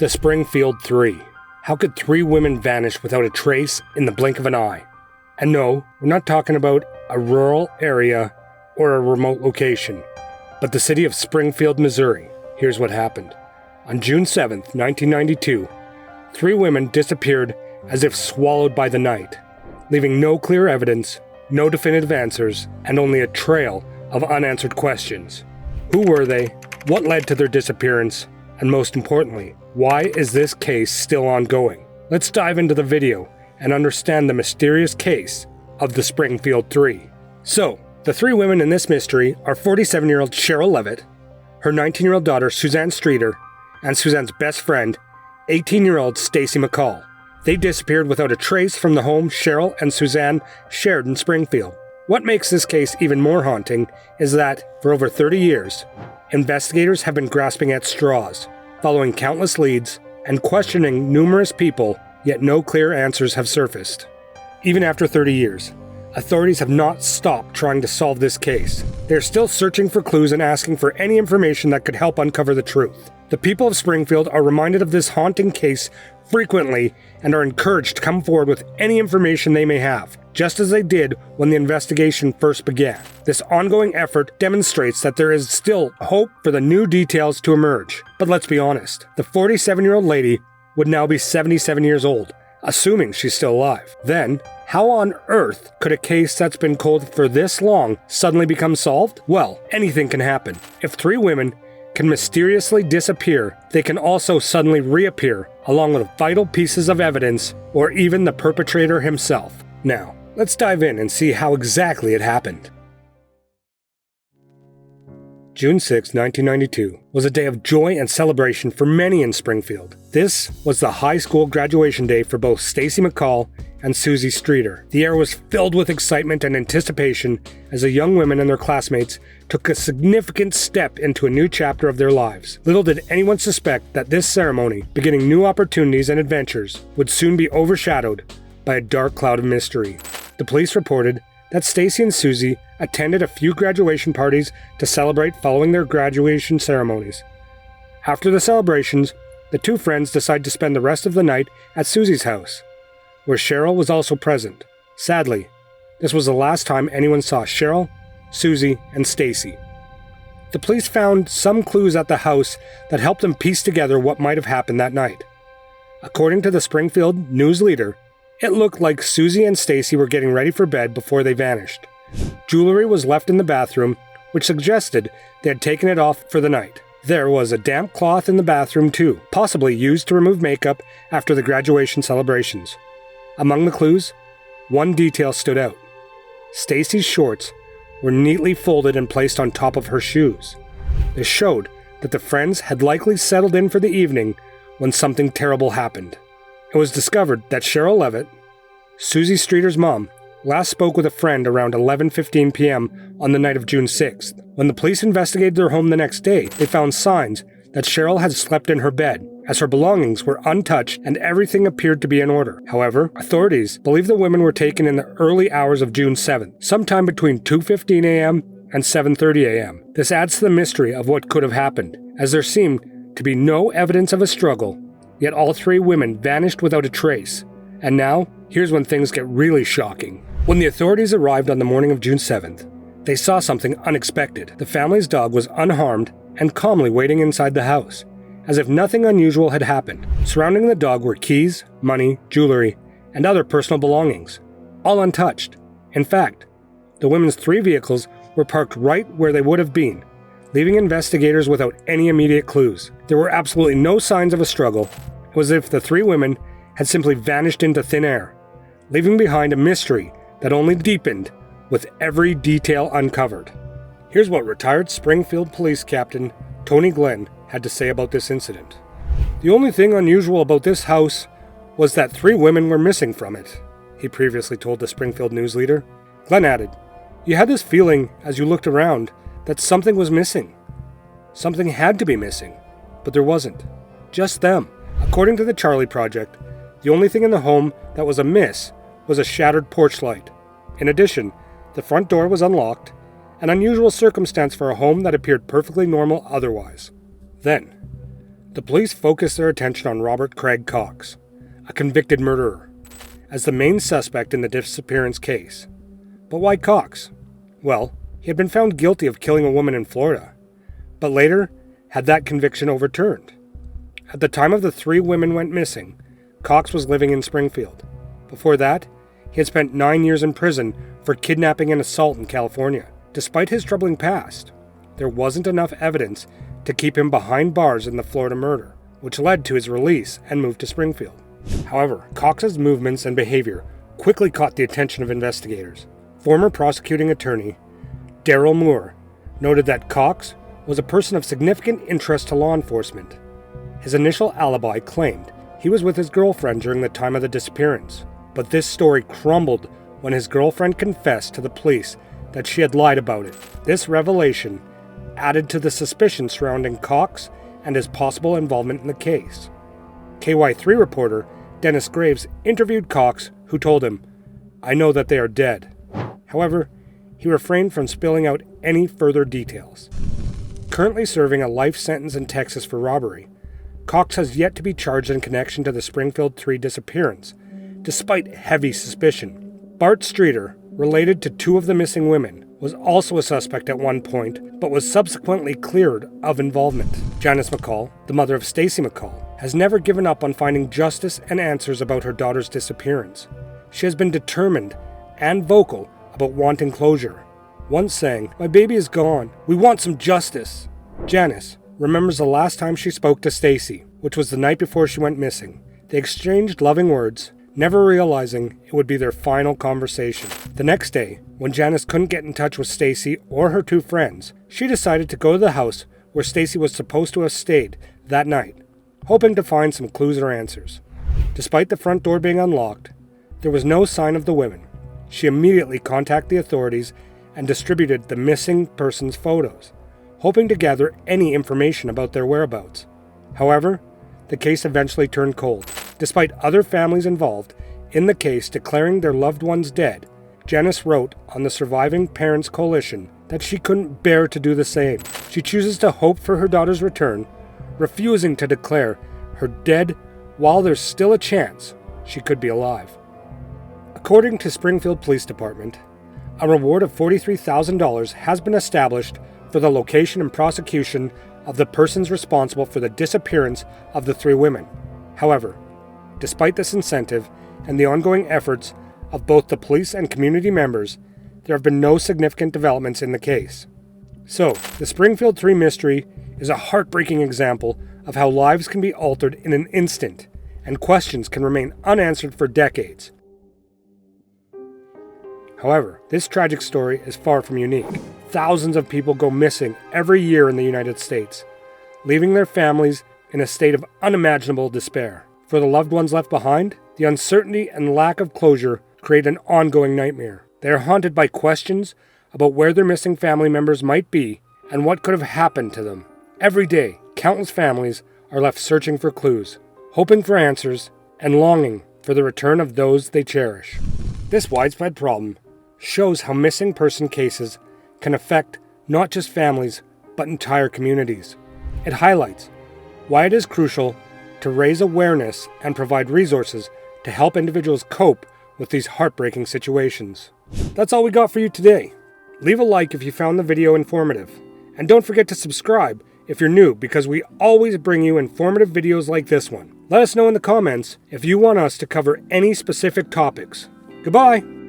The Springfield Three. How could 3 women vanish without a trace in the blink of an eye? And no, we're not talking about a rural area or a remote location, but the city of Springfield, Missouri. Here's what happened. On June 7th, 1992, 3 women disappeared as if swallowed by the night, leaving no clear evidence, no definitive answers, and only a trail of unanswered questions. Who were they? What led to their disappearance? And most importantly, why is this case still ongoing? Let's dive into the video and understand the mysterious case of the Springfield Three. So, the 3 women in this mystery are 47-year-old Sherrill Levitt, her 19-year-old daughter Suzanne Streeter, and Suzanne's best friend, 18-year-old Stacy McCall. They disappeared without a trace from the home Sherrill and Suzanne shared in Springfield. What makes this case even more haunting is that, for over 30 years, investigators have been grasping at straws, following countless leads, and questioning numerous people, yet no clear answers have surfaced. Even after 30 years, authorities have not stopped trying to solve this case. They are still searching for clues and asking for any information that could help uncover the truth. The people of Springfield are reminded of this haunting case frequently and are encouraged to come forward with any information they may have, just as they did when the investigation first began. This ongoing effort demonstrates that there is still hope for the new details to emerge. But let's be honest, the 47-year-old lady would now be 77 years old, assuming she's still alive. Then, how on earth could a case that's been cold for this long suddenly become solved? Well, anything can happen. If 3 women can mysteriously disappear, they can also suddenly reappear, along with vital pieces of evidence or even the perpetrator himself. Now, let's dive in and see how exactly it happened. June 6, 1992 was a day of joy and celebration for many in Springfield. This was the high school graduation day for both Stacy McCall and Suzie Streeter. The air was filled with excitement and anticipation as the young women and their classmates took a significant step into a new chapter of their lives. Little did anyone suspect that this ceremony, beginning new opportunities and adventures, would soon be overshadowed by a dark cloud of mystery. The police reported that Stacy and Suzie attended a few graduation parties to celebrate following their graduation ceremonies. After the celebrations, the 2 friends decided to spend the rest of the night at Suzie's house, where Sherrill was also present. Sadly, this was the last time anyone saw Sherrill, Suzie, and Stacy. The police found some clues at the house that helped them piece together what might have happened that night. According to the Springfield News Leader, it looked like Suzie and Stacy were getting ready for bed before they vanished. Jewelry was left in the bathroom, which suggested they had taken it off for the night. There was a damp cloth in the bathroom too, possibly used to remove makeup after the graduation celebrations. Among the clues, one detail stood out. Stacy's shorts were neatly folded and placed on top of her shoes. This showed that the friends had likely settled in for the evening when something terrible happened. It was discovered that Sherrill Levitt, Suzie Streeter's mom, last spoke with a friend around 11:15 p.m. on the night of June 6th. When the police investigated their home the next day, they found signs that Sherrill had slept in her bed, as her belongings were untouched and everything appeared to be in order. However, authorities believe the women were taken in the early hours of June 7th, sometime between 2:15 a.m. and 7:30 a.m. This adds to the mystery of what could have happened, as there seemed to be no evidence of a struggle, yet all 3 women vanished without a trace. And now, here's when things get really shocking. When the authorities arrived on the morning of June 7th, they saw something unexpected. The family's dog was unharmed and calmly waiting inside the house, as if nothing unusual had happened. Surrounding the dog were keys, money, jewelry, and other personal belongings, all untouched. In fact, the women's 3 vehicles were parked right where they would have been, leaving investigators without any immediate clues. There were absolutely no signs of a struggle. It was as if the 3 women had simply vanished into thin air, leaving behind a mystery that only deepened with every detail uncovered. Here's what retired Springfield Police Captain Tony Glenn had to say about this incident. The only thing unusual about this house was that 3 women were missing from it, he previously told the Springfield News Leader. Glenn added, "You had this feeling as you looked around that something was missing. Something had to be missing, but there wasn't. Just them." According to the Charlie Project, the only thing in the home that was amiss was a shattered porch light. In addition, the front door was unlocked, an unusual circumstance for a home that appeared perfectly normal otherwise. Then, The police focused their attention on Robert Craig Cox, a convicted murderer, as the main suspect in the disappearance case. But why Cox? Well, he had been found guilty of killing a woman in Florida, but later had that conviction overturned. At the time of the 3 women went missing, Cox was living in Springfield. Before that, he had spent 9 years in prison for kidnapping and assault in California. Despite his troubling past, there wasn't enough evidence to keep him behind bars in the Florida murder, which led to his release and move to Springfield. However, Cox's movements and behavior quickly caught the attention of investigators. Former prosecuting attorney Darryl Moore noted that Cox was a person of significant interest to law enforcement. His initial alibi claimed he was with his girlfriend during the time of the disappearance, but this story crumbled when his girlfriend confessed to the police that she had lied about it. This revelation added to the suspicion surrounding Cox and his possible involvement in the case. KY3 reporter Dennis Graves interviewed Cox, who told him, "I know that they are dead." However, he refrained from spilling out any further details. Currently serving a life sentence in Texas for robbery, Cox has yet to be charged in connection to the Springfield Three disappearance, despite heavy suspicion. Bart Streeter, related to 2 of the missing women, was also a suspect at one point, but was subsequently cleared of involvement. Janice McCall, the mother of Stacy McCall, has never given up on finding justice and answers about her daughter's disappearance. She has been determined and vocal about wanting closure, once saying, "My baby is gone. We want some justice." Janice remembers the last time she spoke to Stacy, which was the night before she went missing. They exchanged loving words, never realizing it would be their final conversation. The next day, when Janice couldn't get in touch with Stacy or her 2 friends, she decided to go to the house where Stacy was supposed to have stayed that night, hoping to find some clues or answers. Despite the front door being unlocked, there was no sign of the women. She immediately contacted the authorities and distributed the missing persons' photos, hoping to gather any information about their whereabouts. However, the case eventually turned cold. Despite other families involved in the case declaring their loved ones dead, Janice wrote on the Surviving Parents Coalition that she couldn't bear to do the same. She chooses to hope for her daughter's return, refusing to declare her dead while there's still a chance she could be alive. According to Springfield Police Department, a reward of $43,000 has been established for the location and prosecution of the persons responsible for the disappearance of the 3 women. However, despite this incentive and the ongoing efforts of both the police and community members, there have been no significant developments in the case. So, the Springfield Three mystery is a heartbreaking example of how lives can be altered in an instant, and questions can remain unanswered for decades. However, this tragic story is far from unique. Thousands of people go missing every year in the United States, leaving their families in a state of unimaginable despair. For the loved ones left behind, the uncertainty and lack of closure create an ongoing nightmare. They are haunted by questions about where their missing family members might be and what could have happened to them. Every day, countless families are left searching for clues, hoping for answers, and longing for the return of those they cherish. This widespread problem shows how missing person cases can affect not just families, but entire communities. It highlights why it is crucial to raise awareness and provide resources to help individuals cope with these heartbreaking situations. That's all we got for you today. Leave a like if you found the video informative, and don't forget to subscribe if you're new, because we always bring you informative videos like this one. Let us know in the comments if you want us to cover any specific topics. Goodbye!